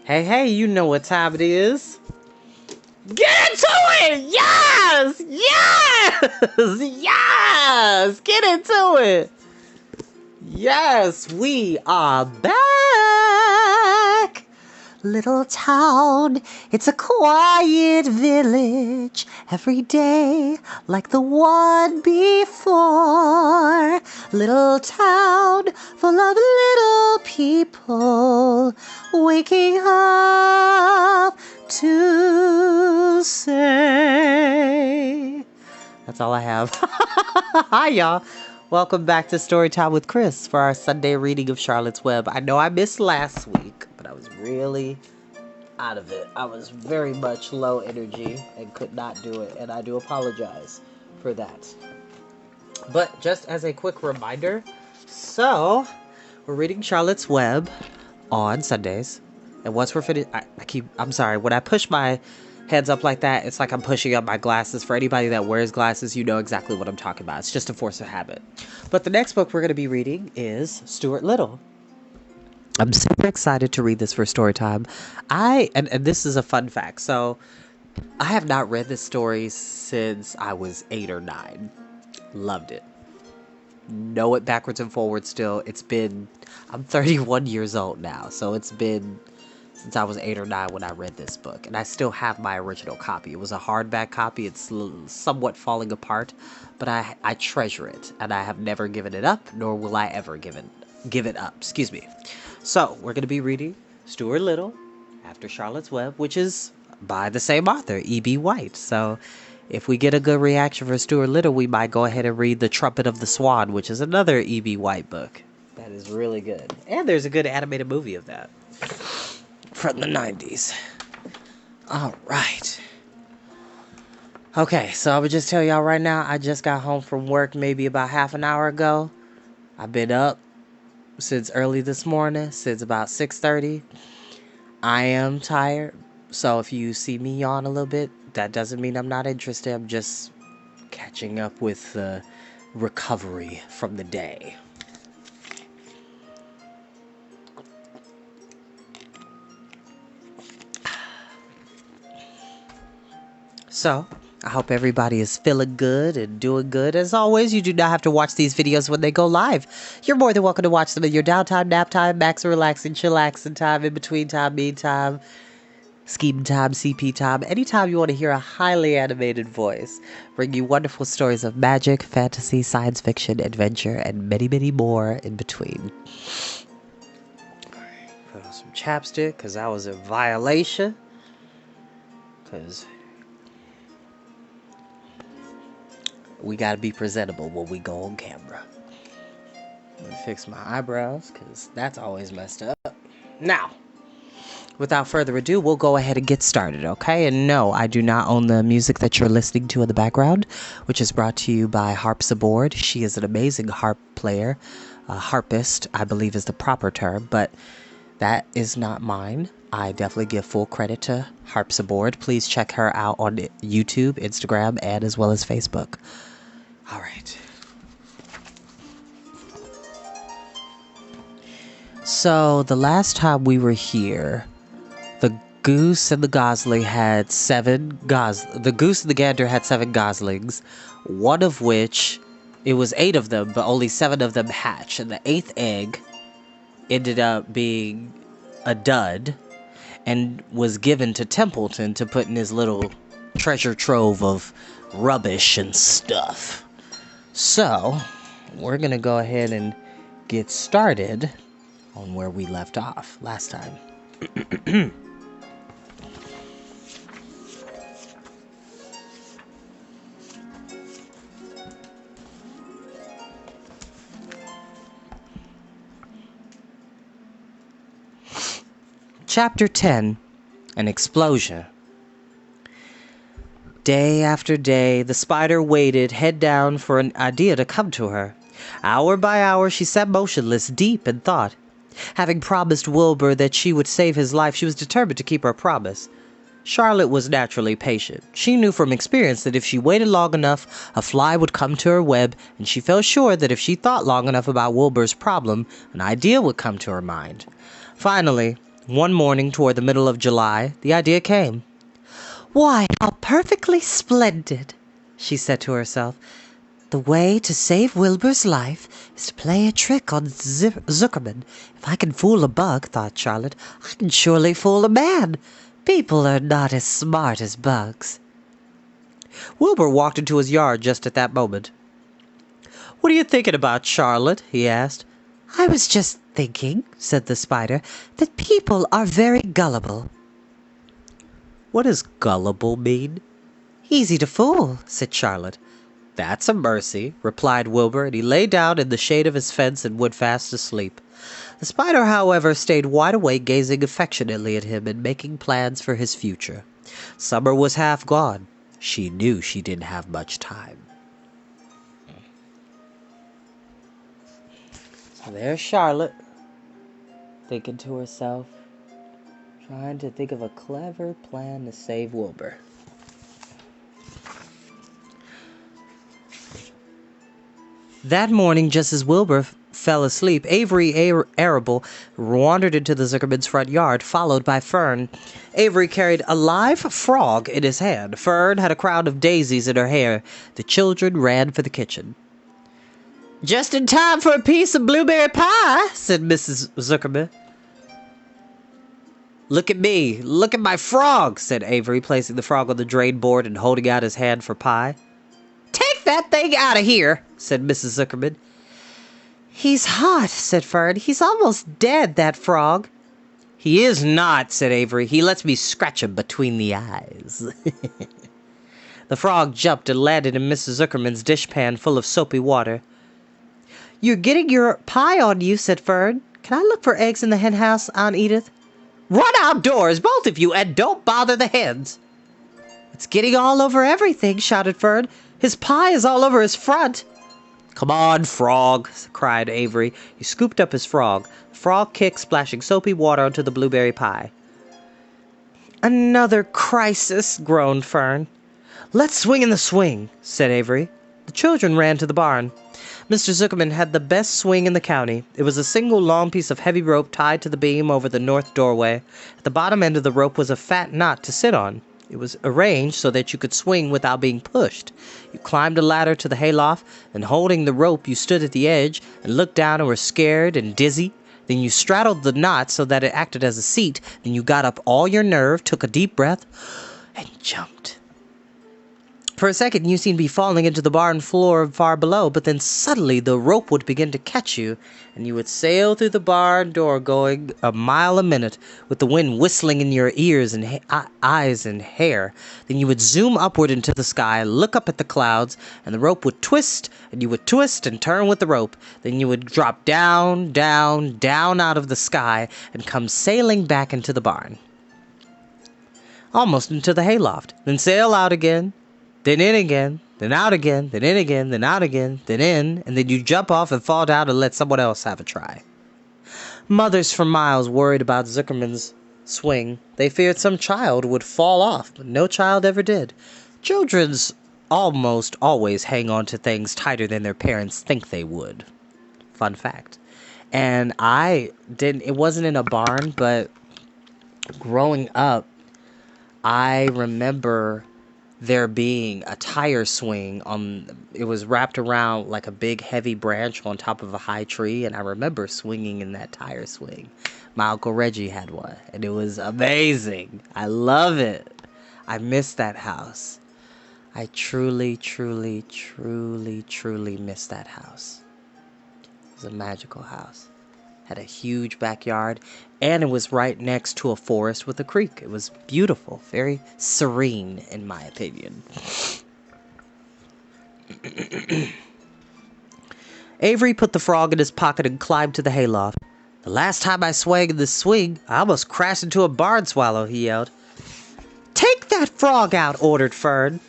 Hey, hey, you know what time it is. Get into it! Yes! Yes! Yes! Get into it! Yes, we are back! Little town, it's a quiet village every day like the one before. Little town full of little people waking up to say. That's all I have. Hi, y'all. Welcome back to Storytime with Chris for our Sunday reading of Charlotte's Web. I know I missed last week, but I was really out of it. I was very much low energy and could not do it, and I do apologize for that. But just as a quick reminder, so we're reading Charlotte's Web on Sundays, and once we're finished, I'm sorry, when I push my hands up like that, it's like I'm pushing up my glasses. For anybody that wears glasses, you know exactly what I'm talking about. It's just a force of habit. But the next book we're going to be reading is Stuart Little. I'm super excited to read this for story time. And this is a fun fact. So I have not read this story since I was 8 or 9. Loved it. Know it backwards and forwards still. I'm 31 years old now. So it's been since I was 8 or 9 when I read this book. And I still have my original copy. It was a hardback copy. It's somewhat falling apart. But I treasure it. And I have never given it up. Nor will I ever give it up. Excuse me. So, we're going to be reading Stuart Little after Charlotte's Web, which is by the same author, E.B. White. So, if we get a good reaction for Stuart Little, we might go ahead and read The Trumpet of the Swan, which is another E.B. White book. That is really good. And there's a good animated movie of that from the 90s. All right. Okay, so I would just tell y'all right now, I just got home from work maybe about half an hour ago. I've been up since early this morning, since about 6:30. I am tired, so if you see me yawn a little bit, that doesn't mean I'm not interested. I'm just catching up with the recovery from the day. So, I hope everybody is feeling good and doing good. As always, you do not have to watch these videos when they go live. You're more than welcome to watch them in your downtime, nap time, max relaxing, chillaxing time, in between time, me time, scheme time, CP time. Anytime you want to hear a highly animated voice bring you wonderful stories of magic, fantasy, science fiction, adventure, and many, many more in between. Put on some chapstick, because I was in violation. Because we gotta be presentable when we go on camera. Let me fix my eyebrows, because that's always messed up. Now, without further ado, we'll go ahead and get started, okay? And no, I do not own the music that you're listening to in the background, which is brought to you by Harps Aboard. She is an amazing harp player. Harpist, I believe, is the proper term, but that is not mine. I definitely give full credit to Harps Aboard. Please check her out on YouTube, Instagram, and as well as Facebook. All right. So the last time we were here, the goose and the gosling had the goose and the gander had 7 goslings, one of which, it was 8 of them, but only 7 of them hatched, and the 8th egg ended up being a dud and was given to Templeton to put in his little treasure trove of rubbish and stuff. So, we're going to go ahead and get started on where we left off last time. Chapter 10, An Explosion. Day after day, the spider waited, head down, for an idea to come to her. Hour by hour, she sat motionless, deep in thought. Having promised Wilbur that she would save his life, she was determined to keep her promise. Charlotte was naturally patient. She knew from experience that if she waited long enough, a fly would come to her web, and she felt sure that if she thought long enough about Wilbur's problem, an idea would come to her mind. Finally, One morning toward the middle of July, the idea came. "Why, how perfectly splendid," she said to herself. "The way to save Wilbur's life is to play a trick on Zuckerman. If I can fool a bug," thought Charlotte, "I can surely fool a man. People are not as smart as bugs." Wilbur walked into his yard just at that moment. "What are you thinking about, Charlotte?" he asked. "I was just thinking," said the spider, "that people are very gullible." "What does gullible mean?" "Easy to fool," said Charlotte. "That's a mercy," replied Wilbur, and he lay down in the shade of his fence and went fast asleep. The spider, however, stayed wide awake, gazing affectionately at him and making plans for his future. Summer was half gone. She knew she didn't have much time. So there's Charlotte, thinking to herself, trying to think of a clever plan to save Wilbur. That morning, just as Wilbur fell asleep, Avery Arable wandered into the Zuckerman's front yard, followed by Fern. Avery carried a live frog in his hand. Fern had a crown of daisies in her hair. The children ran for the kitchen. "Just in time for a piece of blueberry pie," said Mrs. Zuckerman. "Look at me. Look at my frog," said Avery, placing the frog on the drain board and holding out his hand for pie. "Take that thing out of here," said Mrs. Zuckerman. "He's hot," said Fern. "He's almost dead, that frog." "He is not," said Avery. "He lets me scratch him between the eyes." The frog jumped and landed in Mrs. Zuckerman's dishpan full of soapy water. "You're getting your pie on you," said Fern. "Can I look for eggs in the hen house, Aunt Edith?" "Run outdoors, both of you, and don't bother the hens." "It's getting all over everything," shouted Fern. "His pie is all over his front." "Come on, frog," cried Avery. He scooped up his frog. The frog kicked, splashing soapy water onto the blueberry pie. "Another crisis," groaned Fern. "Let's swing in the swing," said Avery. The children ran to the barn. Mr. Zuckerman had the best swing in the county. It was a single long piece of heavy rope tied to the beam over the north doorway. At the bottom end of the rope was a fat knot to sit on. It was arranged so that you could swing without being pushed. You climbed a ladder to the hayloft, and holding the rope, you stood at the edge and looked down and were scared and dizzy. Then you straddled the knot so that it acted as a seat. Then you got up all your nerve, took a deep breath, and jumped. For a second, you seemed to be falling into the barn floor far below, but then suddenly the rope would begin to catch you, and you would sail through the barn door going a mile a minute, with the wind whistling in your ears and eyes and hair. Then you would zoom upward into the sky, look up at the clouds, and the rope would twist, and you would twist and turn with the rope. Then you would drop down, down, down out of the sky, and come sailing back into the barn. Almost into the hayloft. Then sail out again. Then in again, then out again, then in again, then out again, then in, and then you jump off and fall down and let someone else have a try. Mothers for miles worried about Zuckerman's swing. They feared some child would fall off, but no child ever did. Children's almost always hang on to things tighter than their parents think they would. Fun fact. And it wasn't in a barn, but growing up, I remember there being a tire swing it was wrapped around like a big heavy branch on top of a high tree, and I remember swinging in that tire swing. My Uncle Reggie had one, and it was amazing. I love it. I miss that house. I truly, truly, truly, truly miss that house. It was a magical house. Had a huge backyard, and it was right next to a forest with a creek. It was beautiful, very serene, in my opinion. Avery put the frog in his pocket and climbed to the hayloft. "The last time I swung in this swing, I almost crashed into a barn swallow," he yelled. "Take that frog out," ordered Fern.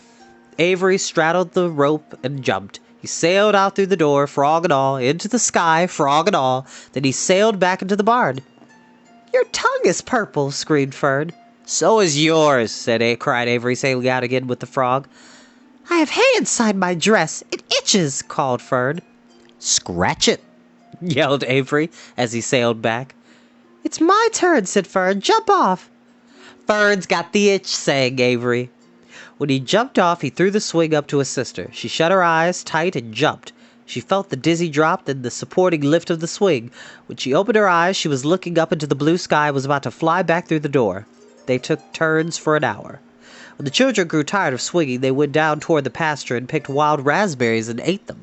Avery straddled the rope and jumped. He sailed out through the door, frog and all, into the sky, frog and all. Then he sailed back into the barn. "Your tongue is purple," screamed Fern. "So is yours," cried Avery, sailing out again with the frog. "I have hay inside my dress. It itches," called Fern. "Scratch it," yelled Avery as he sailed back. It's my turn, said Fern. Jump off. Fern's got the itch, sang Avery. When he jumped off, he threw the swing up to his sister. She shut her eyes tight and jumped. She felt the dizzy drop and the supporting lift of the swing. When she opened her eyes, she was looking up into the blue sky and was about to fly back through the door. They took turns for an hour. When the children grew tired of swinging, they went down toward the pasture and picked wild raspberries and ate them.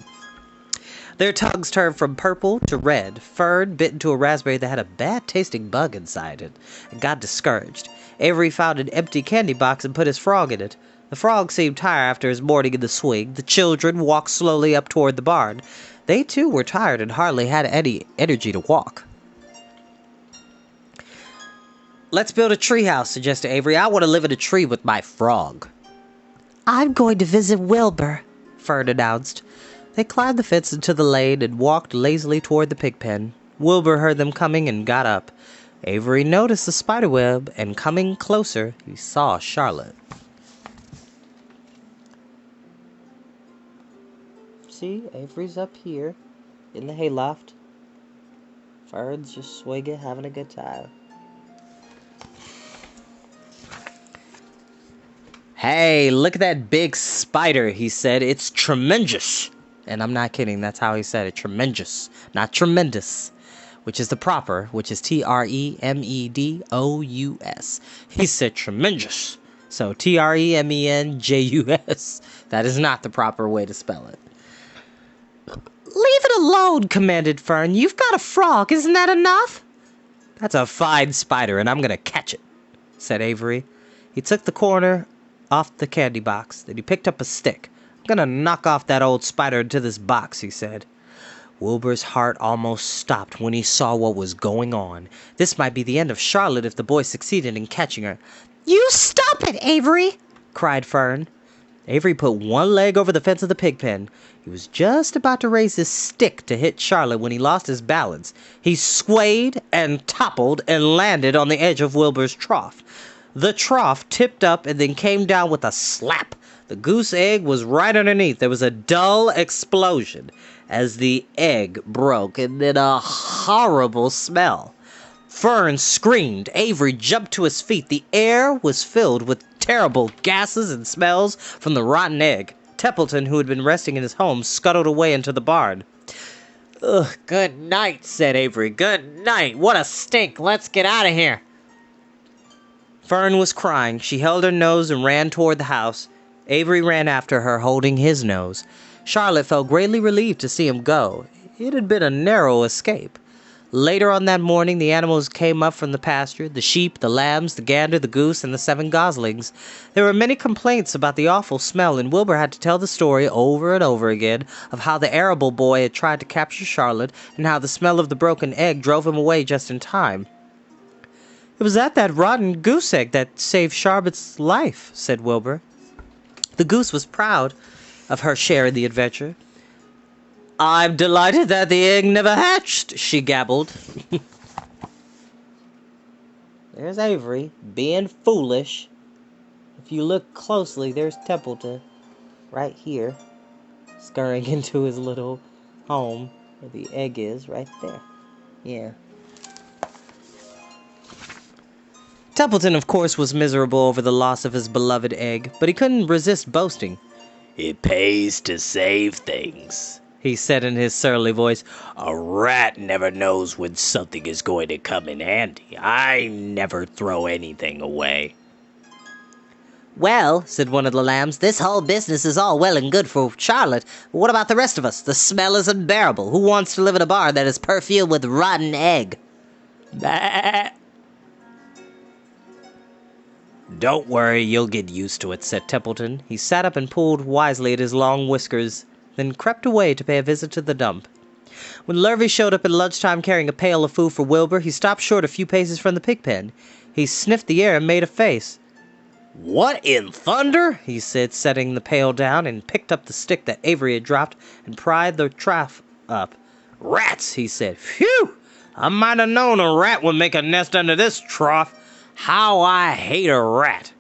Their tongues turned from purple to red. Fern bit into a raspberry that had a bad-tasting bug inside it and got discouraged. Avery found an empty candy box and put his frog in it. The frog seemed tired after his morning in the swing. The children walked slowly up toward the barn. They, too, were tired and hardly had any energy to walk. Let's build a treehouse, suggested Avery. I want to live in a tree with my frog. I'm going to visit Wilbur, Fern announced. They climbed the fence into the lane and walked lazily toward the pig pen. Wilbur heard them coming and got up. Avery noticed the spider web, and coming closer, he saw Charlotte. See, Avery's up here in the hayloft. Fern's just swinging, having a good time. Hey, look at that big spider, he said. It's tremendous. And I'm not kidding, that's how he said it. Tremendous, not tremendous. Which is the proper, which is Tremedous. He said tremendous. So Tremenjus. That is not the proper way to spell it. Leave it alone, commanded Fern. You've got a frog, isn't that enough? That's a fine spider, and I'm going to catch it, said Avery. He took the corner off the candy box. Then he picked up a stick. I'm going to knock off that old spider into this box, he said. Wilbur's heart almost stopped when he saw what was going on. This might be the end of Charlotte if the boy succeeded in catching her. You stop it, Avery, cried Fern. Avery put one leg over the fence of the pig pen. He was just about to raise his stick to hit Charlotte when he lost his balance. He swayed and toppled and landed on the edge of Wilbur's trough. The trough tipped up and then came down with a slap. The goose egg was right underneath. There was a dull explosion as the egg broke, and then a horrible smell. Fern screamed. Avery jumped to his feet. The air was filled with terrible gases and smells from the rotten egg. Templeton, who had been resting in his home, scuttled away into the barn. Ugh, good night, said Avery. Good night. What a stink. Let's get out of here. Fern was crying. She held her nose and ran toward the house. Avery ran after her, holding his nose. Charlotte felt greatly relieved to see him go. It had been a narrow escape. Later on that morning, the animals came up from the pasture, the sheep, the lambs, the gander, the goose, and the 7 goslings. There were many complaints about the awful smell, and Wilbur had to tell the story over and over again of how the arable boy had tried to capture Charlotte, and how the smell of the broken egg drove him away just in time. It was that rotten goose egg that saved Charlotte's life, said Wilbur. The goose was proud of her share in the adventure. I'm delighted that the egg never hatched, she gabbled. There's Avery, being foolish. If you look closely, there's Templeton, right here, scurrying into his little home, where the egg is, right there. Yeah. Templeton, of course, was miserable over the loss of his beloved egg, but he couldn't resist boasting. It pays to save things, he said in his surly voice. A rat never knows when something is going to come in handy. I never throw anything away. Well, said one of the lambs, this whole business is all well and good for Charlotte. But what about the rest of us? The smell is unbearable. Who wants to live in a barn that is perfumed with rotten egg? Bah. Don't worry, you'll get used to it, said Templeton. He sat up and pulled wisely at his long whiskers, then crept away to pay a visit to the dump. When Lurvy showed up at lunchtime carrying a pail of food for Wilbur, he stopped short a few paces from the pig pen. He sniffed the air and made a face. What in thunder? He said, setting the pail down, and picked up the stick that Avery had dropped and pried the trough up. Rats, he said. Phew! I might have known a rat would make a nest under this trough. How I hate a rat!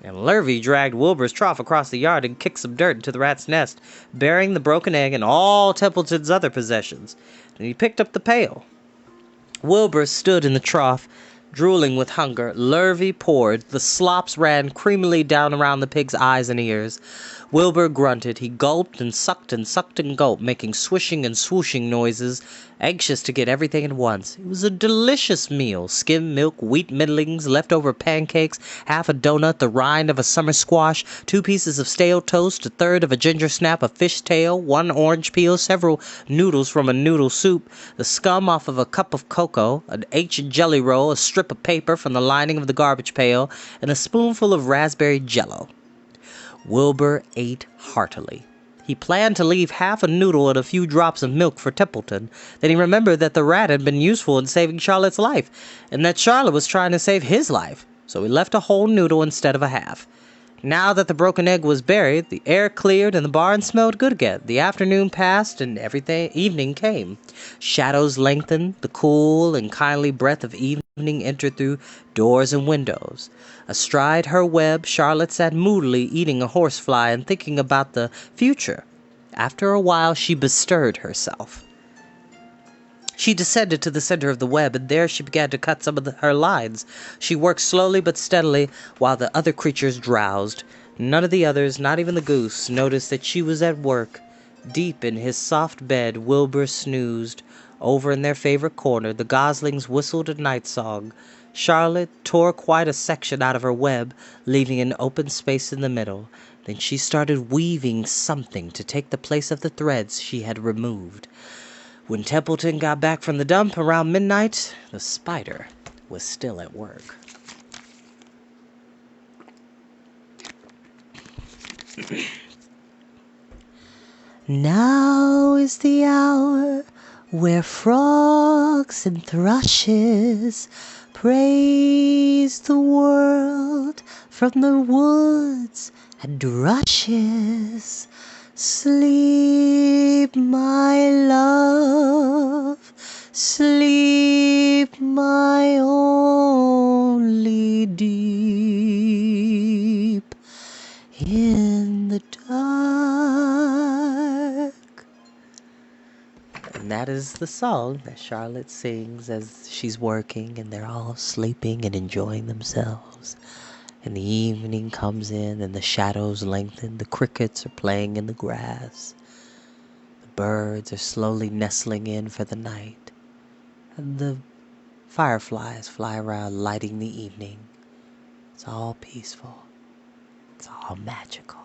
And Lurvy dragged Wilbur's trough across the yard and kicked some dirt into the rat's nest, bearing the broken egg and all Templeton's other possessions. Then he picked up the pail. Wilbur stood in the trough, drooling with hunger. Lurvy poured. The slops ran creamily down around the pig's eyes and ears. Wilbur grunted. He gulped and sucked and gulped, making swishing and swooshing noises, anxious to get everything at once. It was a delicious meal. Skim milk, wheat middlings, leftover pancakes, half a donut, the rind of a summer squash, 2 pieces of stale toast, a third of a ginger snap, a fish tail, 1 orange peel, several noodles from a noodle soup, the scum off of a cup of cocoa, an ancient jelly roll, a strip of paper from the lining of the garbage pail, and a spoonful of raspberry jello. Wilbur ate heartily. He planned to leave half a noodle and a few drops of milk for Templeton. Then he remembered that the rat had been useful in saving Charlotte's life, and that Charlotte was trying to save his life, so he left a whole noodle instead of a half. Now that the broken egg was buried, the air cleared and the barn smelled good again. The afternoon passed and evening came. Shadows lengthened, the cool and kindly breath of evening entered through doors and windows. Astride her web, Charlotte sat moodily eating a horsefly and thinking about the future. After a while, she bestirred herself. She descended to the center of the web, and there she began to cut some of her lines. She worked slowly but steadily while the other creatures drowsed. None of the others, not even the goose, noticed that she was at work. Deep in his soft bed, Wilbur snoozed. Over in their favorite corner, the goslings whistled a night song. Charlotte tore quite a section out of her web, leaving an open space in the middle. Then she started weaving something to take the place of the threads she had removed. When Templeton got back from the dump around midnight, the spider was still at work. Now is the hour where frogs and thrushes praise the world from the woods and rushes. Sleep, my love, sleep, my only deep in the dark. And that is the song that Charlotte sings as she's working and they're all sleeping and enjoying themselves. And the evening comes in and the shadows lengthen. The crickets are playing in the grass. The birds are slowly nestling in for the night. And the fireflies fly around lighting the evening. It's all peaceful. It's all magical.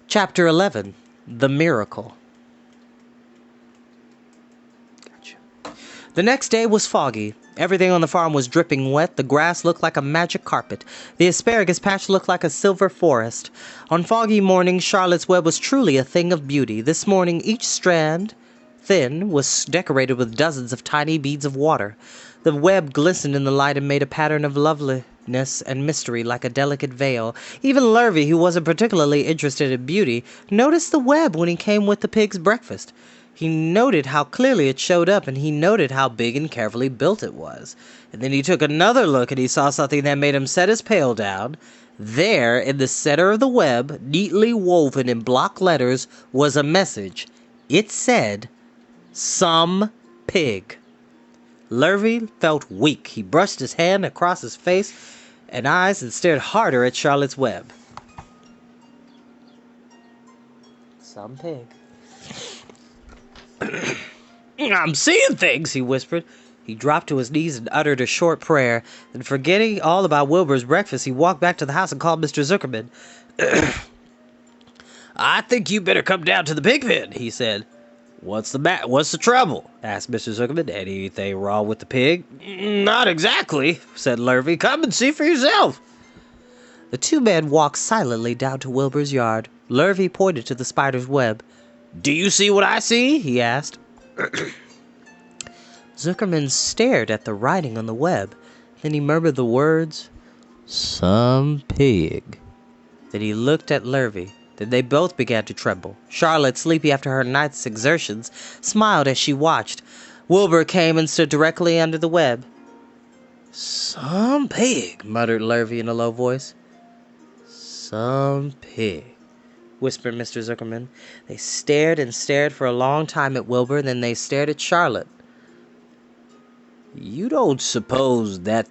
Chapter 11, The Miracle. Gotcha. The next day was foggy. Everything on the farm was dripping wet. The grass looked like a magic carpet. The asparagus patch looked like a silver forest. On foggy mornings, Charlotte's web was truly a thing of beauty. This morning, each strand, thin, was decorated with dozens of tiny beads of water. The web glistened in the light and made a pattern of loveliness and mystery like a delicate veil. Even Lurvy, who wasn't particularly interested in beauty, noticed the web when he came with the pig's breakfast. He noted how clearly it showed up, and he noted how big and carefully built it was. And then he took another look, and he saw something that made him set his pail down. There, in the center of the web, neatly woven in block letters, was a message. It said, "Some pig." Lurvy felt weak. He brushed his hand across his face and eyes and stared harder at Charlotte's web. Some pig. "I'm seeing things," he whispered. He dropped to his knees and uttered a short prayer. Then, forgetting all about Wilbur's breakfast, he walked back to the house and called Mr. Zuckerman. "I think you better come down to the pig pen," he said. What's the trouble?" asked Mr. Zuckerman. "Anything wrong with the pig?" "Not exactly," said Lurvy. "Come and see for yourself." The two men walked silently down to Wilbur's yard. Lurvy pointed to the spider's web. "Do you see what I see?" he asked. Zuckerman stared at the writing on the web. Then he murmured the words, "Some pig." Then he looked at Lurvy. Then they both began to tremble. Charlotte, sleepy after her night's exertions, smiled as she watched. Wilbur came and stood directly under the web. "Some pig," muttered Lurvy in a low voice. "Some pig." whispered Mr. Zuckerman. They stared and stared for a long time at Wilbur, and then they stared at Charlotte. "You don't suppose that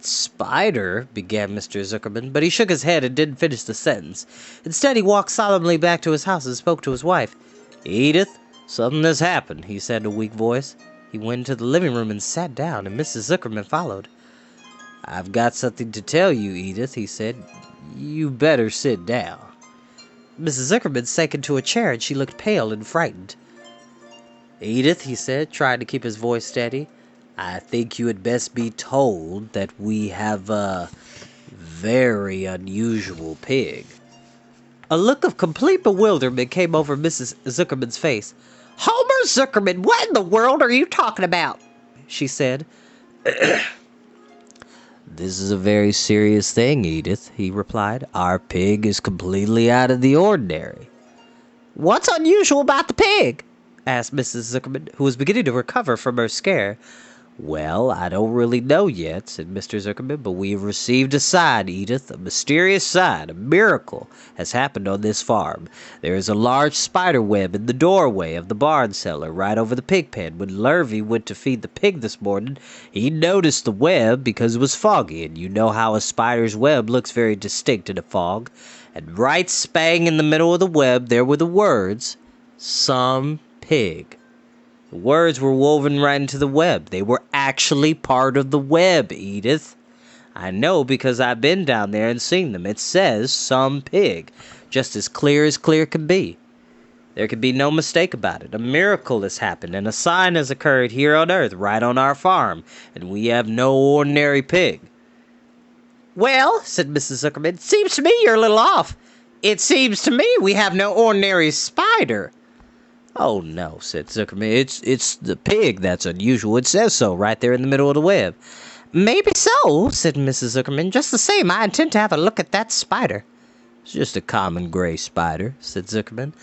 spider," began Mr. Zuckerman, but he shook his head and didn't finish the sentence. Instead, he walked solemnly back to his house and spoke to his wife. "Edith, something has happened," he said in a weak voice. He went into the living room and sat down, and Mrs. Zuckerman followed. "I've got something to tell you, Edith," he said. "You better sit down." Mrs. Zuckerman sank into a chair, and she looked pale and frightened. "Edith," he said, trying to keep his voice steady, "I think you had best be told that we have a very unusual pig." A look of complete bewilderment came over Mrs. Zuckerman's face. "Homer Zuckerman, what in the world are you talking about?" she said. "This is a very serious thing, Edith," he replied. "Our pig is completely out of the ordinary." "What's unusual about the pig?" asked Mrs. Zuckerman, who was beginning to recover from her scare. "Well, I don't really know yet," said Mr. Zuckerman, "but we have received a sign, Edith, a mysterious sign. A miracle has happened on this farm. There is a large spider web in the doorway of the barn cellar right over the pig pen. When Lurvy went to feed the pig this morning, he noticed the web because it was foggy, and you know how a spider's web looks very distinct in a fog. And right spang in the middle of the web there were the words, 'Some pig.' The words were woven right into the web. They were actually part of the web, Edith. I know because I've been down there and seen them. It says 'Some pig,' just as clear can be. There can be no mistake about it. A miracle has happened, and a sign has occurred here on earth, right on our farm, and we have no ordinary pig." "Well," said Mrs. Zuckerman, "it seems to me you're a little off. It seems to me we have no ordinary spider." "Oh, no," said Zuckerman. It's the pig that's unusual. It says so right there in the middle of the web." "Maybe so," said Mrs. Zuckerman. "Just the same, I intend to have a look at that spider." "It's just a common gray spider," said Zuckerman.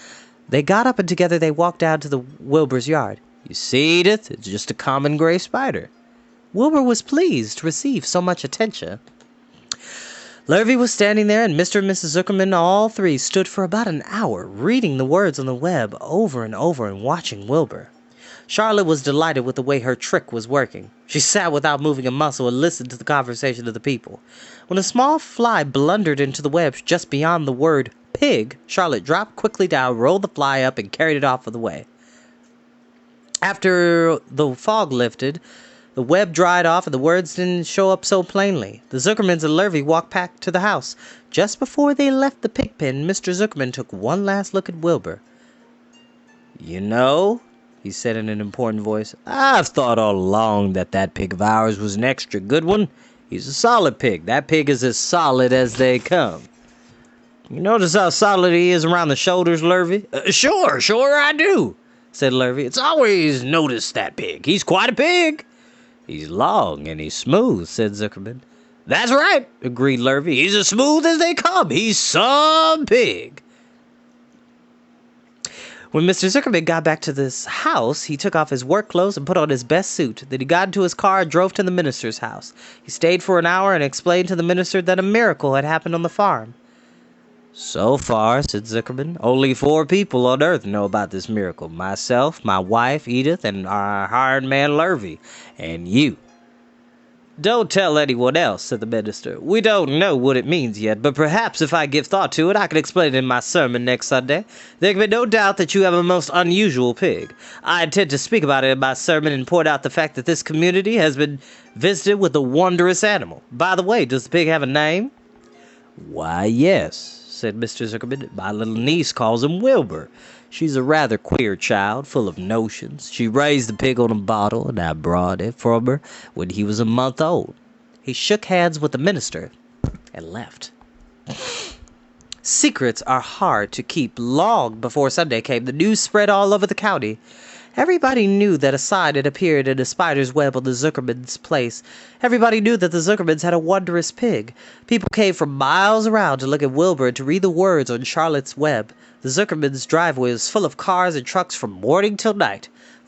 They got up, and together they walked down to the Wilbur's yard. "You see, Edith, it's just a common gray spider." Wilbur was pleased to receive so much attention. Lurvy was standing there, and Mr. and Mrs. Zuckerman, all three, stood for about an hour, reading the words on the web over and over and watching Wilbur. Charlotte was delighted with the way her trick was working. She sat without moving a muscle and listened to the conversation of the people. When a small fly blundered into the web just beyond the word pig, Charlotte dropped quickly down, rolled the fly up, and carried it off of the way. After the fog lifted, the web dried off and the words didn't show up so plainly. The Zuckermans and Lurvy walked back to the house. Just before they left the pig pen, Mr. Zuckerman took one last look at Wilbur. "You know," he said in an important voice, "I've thought all along that pig of ours was an extra good one. He's a solid pig. That pig is as solid as they come." "You notice how solid he is around the shoulders, Lurvy?" Sure I do," said Lurvy. "It's always noticed that pig. He's quite a pig." "He's long and he's smooth," said Zuckerman. "That's right," agreed Lurvy. "He's as smooth as they come. He's some pig." When Mr. Zuckerman got back to this house, he took off his work clothes and put on his best suit. Then he got into his car and drove to the minister's house. He stayed for an hour and explained to the minister that a miracle had happened on the farm. "So far," said Zuckerman, "only 4 people on earth know about this miracle. Myself, my wife, Edith, and our hired man, Lurvy, and you." "Don't tell anyone else," said the minister. "We don't know what it means yet, but perhaps if I give thought to it, I can explain it in my sermon next Sunday. There can be no doubt that you have a most unusual pig. I intend to speak about it in my sermon and point out the fact that this community has been visited with a wondrous animal. By the way, does the pig have a name?" "Why, yes," said Mr. Zuckerman. "My little niece calls him Wilbur. She's a rather queer child, full of notions. She raised the pig on a bottle, and I brought it from her when he was a month old." He shook hands with the minister and left. Secrets are hard to keep. Long before Sunday came, the news spread all over the county. Everybody knew that a sign had appeared in a spider's web on the Zuckermans' place. Everybody knew that the Zuckermans had a wondrous pig. People came from miles around to look at Wilbur and to read the words on Charlotte's web. The Zuckermans' driveway was full of cars and trucks from morning till night.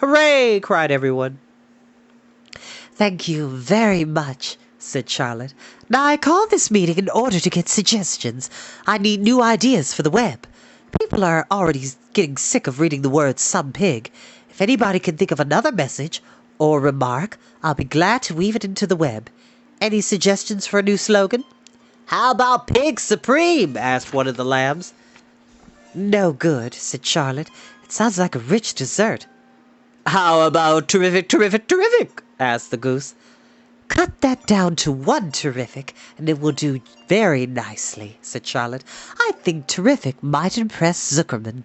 Hooray! Cried everyone. Thank you very much, said Charlotte. Now I called this meeting in order to get suggestions. I need new ideas for the web. People are already getting sick of reading the words some pig. If anybody can think of another message or remark, I'll be glad to weave it into the web. Any suggestions for a new slogan? How about Pig Supreme? Asked one of the lambs. No good, said Charlotte. It sounds like a rich dessert. How about terrific, terrific, terrific? Asked the goose. Cut that down to one terrific, and it will do very nicely, said Charlotte. I think terrific might impress Zuckerman.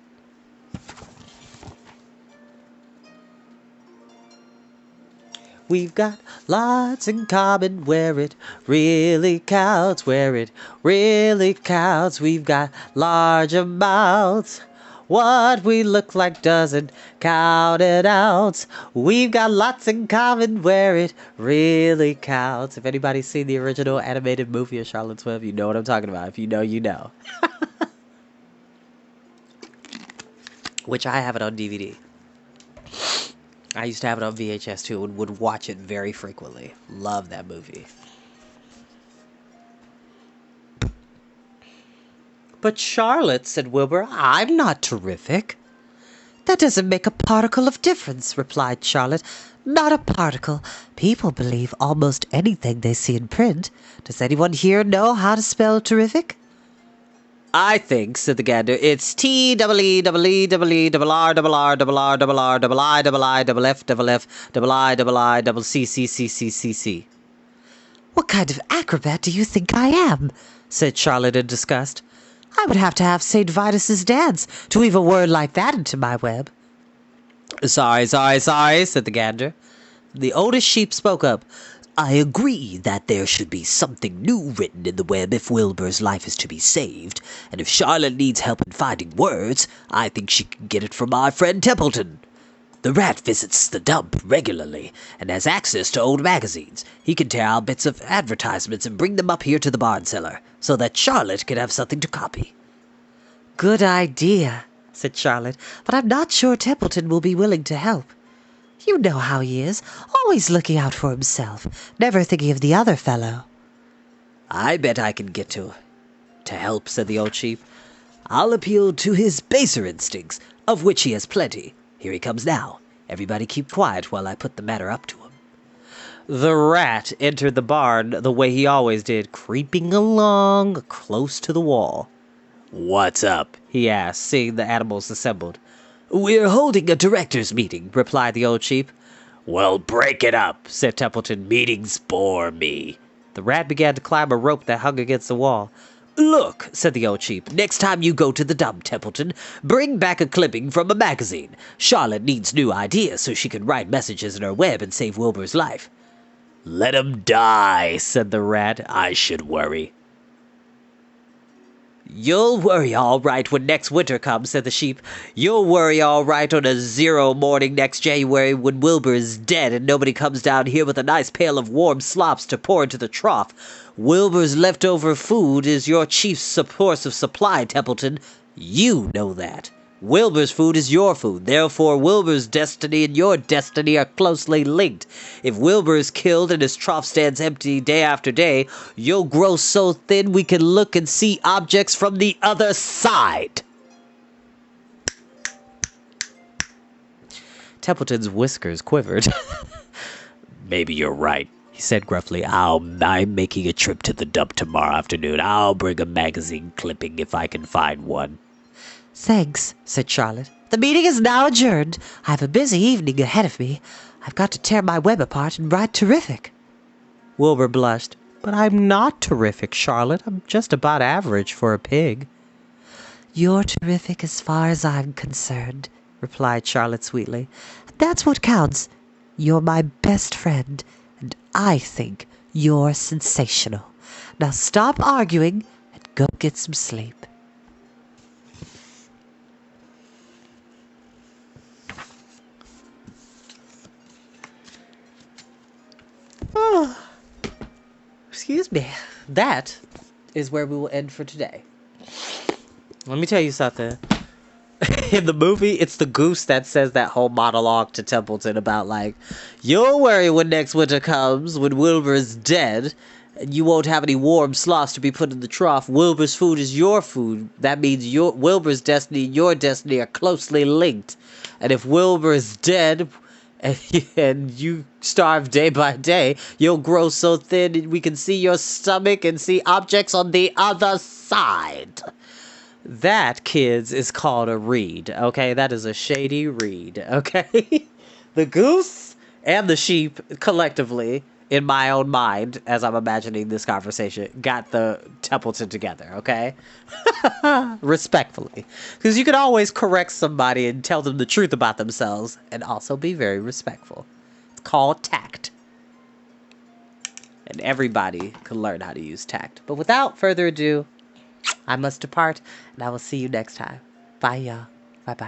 We've got lots in common where it really counts, where it really counts. We've got large amounts. What we look like doesn't count it out. We've got lots in common where it really counts. If anybody's seen the original animated movie of Charlotte's Web, you know what I'm talking about. If you know, you know. Which I have it on DVD. I used to have it on VHS too and would watch it very frequently. Love that movie. But Charlotte, said Wilbur, I'm not terrific. That doesn't make a particle of difference, replied Charlotte. Not a particle. People believe almost anything they see in print. Does anyone here know how to spell terrific? I think, said the gander, it's T-double-E-double-E-double-R-double-R-double-I-double-I-double-F-double-F-double-I-double-I-double-C-C-C-C-C-C. What kind of acrobat do you think I am? Said Charlotte in disgust. I would have to have St. Vitus's dance to weave a word like that into my web. Sorry, said the gander. The oldest sheep spoke up. I agree that there should be something new written in the web if Wilbur's life is to be saved, and if Charlotte needs help in finding words, I think she can get it from our friend Templeton. The rat visits the dump regularly and has access to old magazines. He can tear out bits of advertisements and bring them up here to the barn cellar, so that Charlotte can have something to copy. Good idea, said Charlotte, but I'm not sure Templeton will be willing to help. You know how he is, always looking out for himself, never thinking of the other fellow. I bet I can get to help, said the old sheep. I'll appeal to his baser instincts, of which he has plenty. Here he comes now. Everybody keep quiet while I put the matter up to him. The rat entered the barn the way he always did, creeping along close to the wall. What's up? He asked, seeing the animals assembled. We're holding a directors' meeting, replied the old sheep. Well, break it up, said Templeton. Meetings bore me. The rat began to climb a rope that hung against the wall. Look, said the old sheep, next time you go to the dump, Templeton, bring back a clipping from a magazine. Charlotte needs new ideas so she can write messages in her web and save Wilbur's life. Let him die, said the rat. I should worry. You'll worry all right when next winter comes, said the sheep. You'll worry all right on a 0 morning next January when Wilbur is dead and nobody comes down here with a nice pail of warm slops to pour into the trough. Wilbur's leftover food is your chief source of supply, Templeton. You know that. Wilbur's food is your food. Therefore, Wilbur's destiny and your destiny are closely linked. If Wilbur is killed and his trough stands empty day after day, you'll grow so thin we can look and see objects from the other side. Templeton's whiskers quivered. Maybe you're right, he said gruffly. I'm making a trip to the dump tomorrow afternoon. I'll bring a magazine clipping if I can find one. Thanks, said Charlotte. The meeting is now adjourned. I have a busy evening ahead of me. I've got to tear my web apart and write terrific. Wilbur blushed. But I'm not terrific, Charlotte. I'm just about average for a pig. You're terrific as far as I'm concerned, replied Charlotte sweetly. That's what counts. You're my best friend, and I think you're sensational. Now stop arguing and go get some sleep. Oh, excuse me. That is where we will end for today. Let me tell you something. in the movie, it's the goose that says that whole monologue to Templeton about, like, you'll worry when next winter comes, when Wilbur's dead, and you won't have any warm sloths to be put in the trough. Wilbur's food is your food. That means Wilbur's destiny and your destiny are closely linked. And if Wilbur is dead, and you starve day by day, you'll grow so thin we can see your stomach and see objects on the other side. That, kids, is called a read, okay? That is a shady read, okay? The goose and the sheep, collectively, in my own mind, as I'm imagining this conversation, got the Templeton together, okay? Respectfully. Because you can always correct somebody and tell them the truth about themselves and also be very respectful. It's called tact. And everybody can learn how to use tact. But without further ado, I must depart, and I will see you next time. Bye, y'all. Bye-bye.